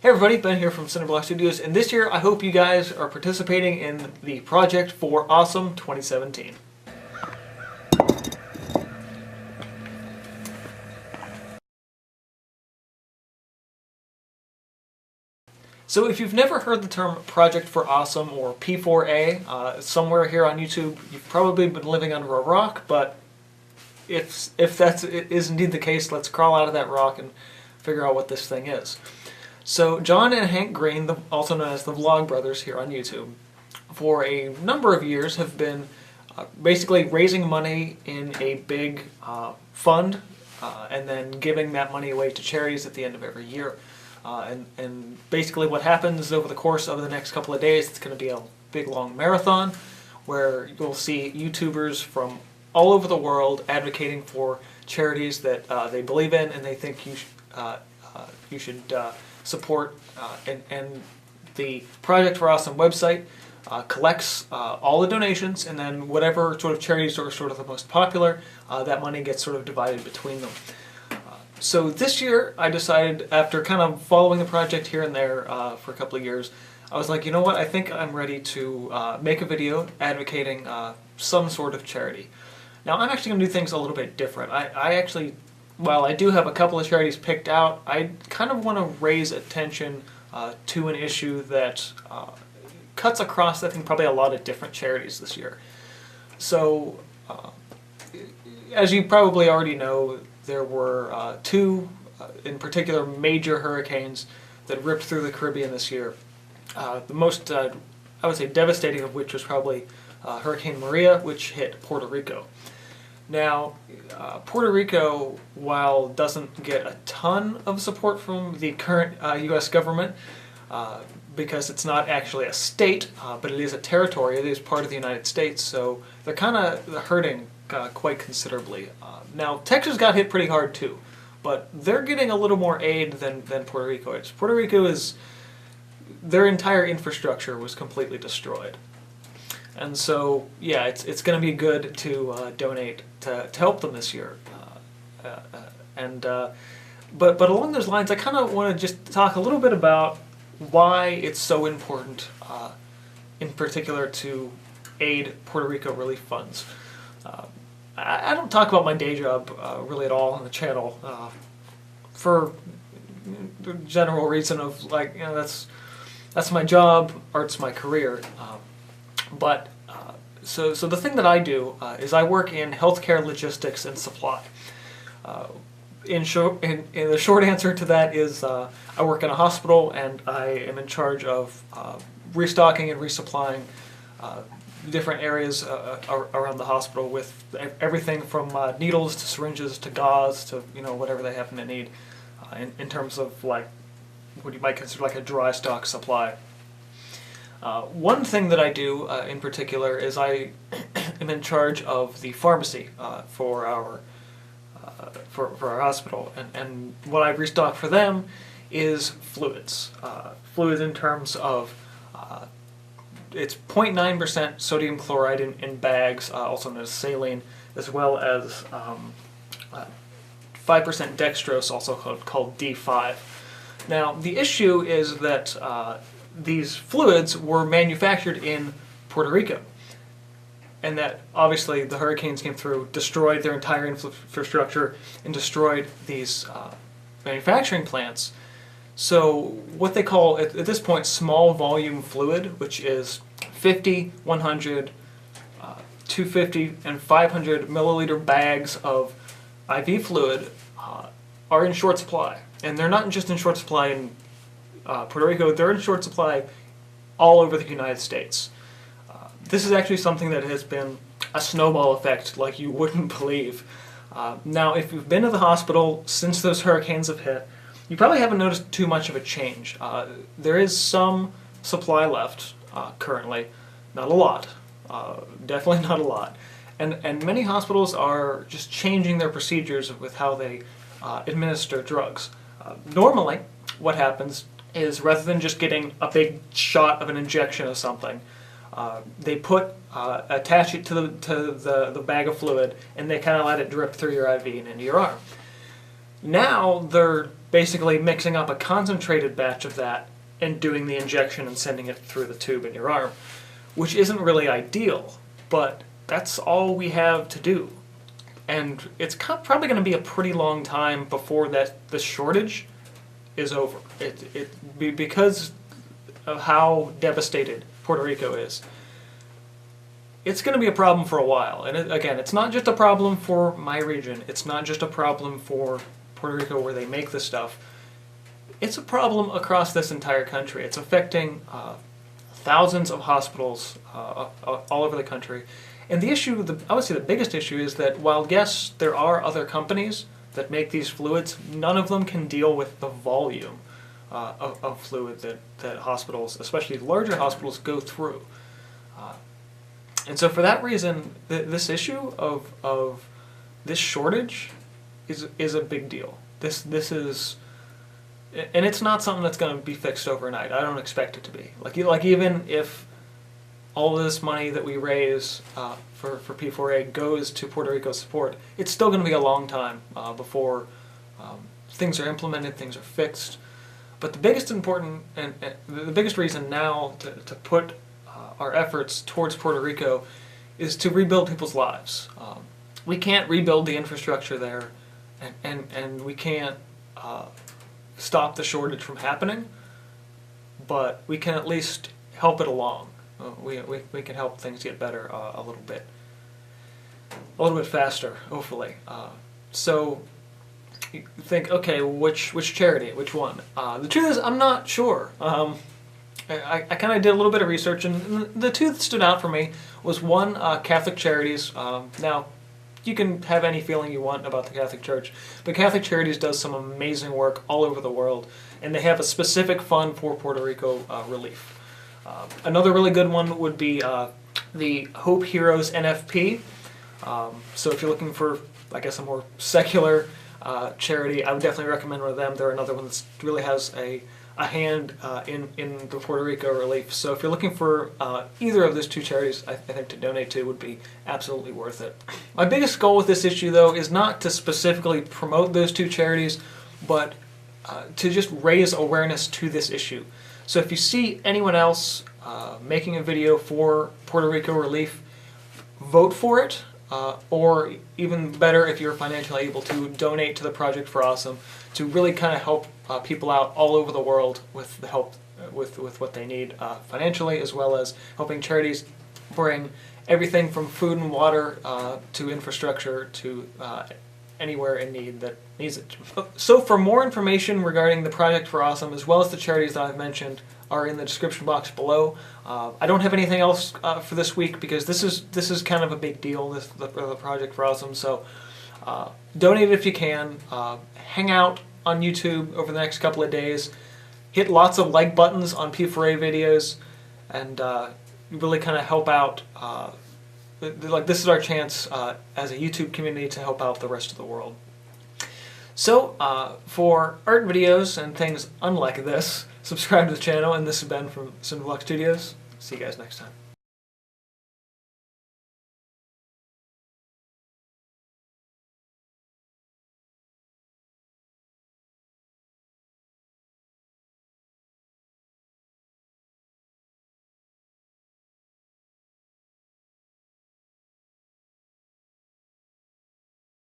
Hey everybody, Ben here from Cinderblock Studios, and this year I hope you guys are participating in the Project for Awesome 2017. So if you've never heard the term Project for Awesome or P4A, somewhere here on YouTube, you've probably been living under a rock, but if that is indeed the case, let's crawl out of that rock and figure out what this thing is. So John and Hank Green, also known as the Vlog Brothers here on YouTube, for a number of years have been basically raising money in a big fund and then giving that money away to charities at the end of every year. And basically what happens over the course of the next couple of days, it's going to be a big long marathon where you'll see YouTubers from all over the world advocating for charities that they believe in and they think you should support, and the Project for Awesome website collects all the donations, and then whatever sort of charities are sort of the most popular, that money gets sort of divided between them. So this year I decided, after kind of following the project here and there for a couple of years, I was like, you know what, I think I'm ready to make a video advocating some sort of charity. Now I'm actually going to do things a little bit different. I actually, while I do have a couple of charities picked out, I kind of want to raise attention to an issue that cuts across, I think, probably a lot of different charities this year. So, as you probably already know, there were two, in particular, major hurricanes that ripped through the Caribbean this year. The most, I would say, devastating of which was probably Hurricane Maria, which hit Puerto Rico. Now, Puerto Rico, while doesn't get a ton of support from the current U.S. government, because it's not actually a state, but it is a territory, it is part of the United States, so they're kind of hurting quite considerably. Now, Texas got hit pretty hard too, but they're getting a little more aid than Puerto Rico is. Puerto Rico is, their entire infrastructure was completely destroyed. And so, yeah, it's going to be good to donate to help them this year. But along those lines, I kind of want to just talk a little bit about why it's so important, in particular, to aid Puerto Rico relief funds. I don't talk about my day job really at all on the channel, for the general reason of, like, you know, that's my job, art's my career. So the thing that I do is I work in healthcare logistics and supply. In the short answer to that is I work in a hospital and I am in charge of restocking and resupplying different areas around the hospital with everything from needles to syringes to gauze to, you know, whatever they happen to need in terms of, like, what you might consider like a dry stock supply. One thing that I do in particular is I am in charge of the pharmacy for our hospital, and what I restock for them is fluids. Fluids in terms of it's 0.9% sodium chloride in bags, also known as saline, as well as 5% dextrose, also called D5. Now the issue is that these fluids were manufactured in Puerto Rico, and that obviously the hurricanes came through, destroyed their entire infrastructure, and destroyed these manufacturing plants. So what they call, at this point, small volume fluid, which is 50, 100, 250, and 500 milliliter bags of IV fluid are in short supply. And they're not just in short supply in Puerto Rico, they're in short supply all over the United States. This is actually something that has been a snowball effect like you wouldn't believe. Now, if you've been to the hospital since those hurricanes have hit, you probably haven't noticed too much of a change. There is some supply left currently, not a lot, definitely not a lot. And many hospitals are just changing their procedures with how they administer drugs. Normally, what happens is, rather than just getting a big shot of an injection of something, they attach it to the bag of fluid, and they kind of let it drip through your IV and into your arm. Now they're basically mixing up a concentrated batch of that and doing the injection and sending it through the tube in your arm, which isn't really ideal, but that's all we have to do. And it's probably going to be a pretty long time before the shortage is over. Because of how devastated Puerto Rico is, it's going to be a problem for a while. And again, it's not just a problem for my region. It's not just a problem for Puerto Rico where they make this stuff. It's a problem across this entire country. It's affecting thousands of hospitals all over the country. And the issue, obviously the biggest issue, is that while, yes, there are other companies that make these fluids, none of them can deal with the volume of fluid that hospitals, especially larger hospitals, go through. And so for that reason, this issue of this shortage is a big deal. This is, and it's not something that's going to be fixed overnight. I don't expect it to be. Like even if all of this money that we raise for P4A goes to Puerto Rico support, it's still going to be a long time before things are implemented, things are fixed. But the biggest important and the biggest reason now to put our efforts towards Puerto Rico is to rebuild people's lives. We can't rebuild the infrastructure there, and we can't stop the shortage from happening, but we can at least help it along. We can help things get better a little bit faster, hopefully. So you think, okay, which charity, which one? The truth is, I'm not sure. I kind of did a little bit of research, and the two that stood out for me was one, Catholic Charities. Now, you can have any feeling you want about the Catholic Church, but Catholic Charities does some amazing work all over the world, and they have a specific fund for Puerto Rico relief. Another really good one would be the Hope Heroes NFP. So if you're looking for, I guess, a more secular charity, I would definitely recommend one of them. They're another one that really has a hand in the Puerto Rico relief. So if you're looking for either of those two charities, I think to donate to would be absolutely worth it. My biggest goal with this issue, though, is not to specifically promote those two charities, but to just raise awareness to this issue. So if you see anyone else making a video for Puerto Rico relief, vote for it, or even better, if you're financially able to, donate to the Project for Awesome to really kind of help people out all over the world with the help with what they need financially, as well as helping charities bring everything from food and water to infrastructure to anywhere in need that needs it. So for more information regarding the Project for Awesome, as well as the charities that I've mentioned, are in the description box below. I don't have anything else for this week because this is kind of a big deal, the Project for Awesome. So donate if you can. Hang out on YouTube over the next couple of days. Hit lots of like buttons on P4A videos, and really kind of help out. Like, this is our chance as a YouTube community to help out the rest of the world. So for art videos and things unlike this, subscribe to the channel, and this has been from Snowballing Studios. See you guys next time.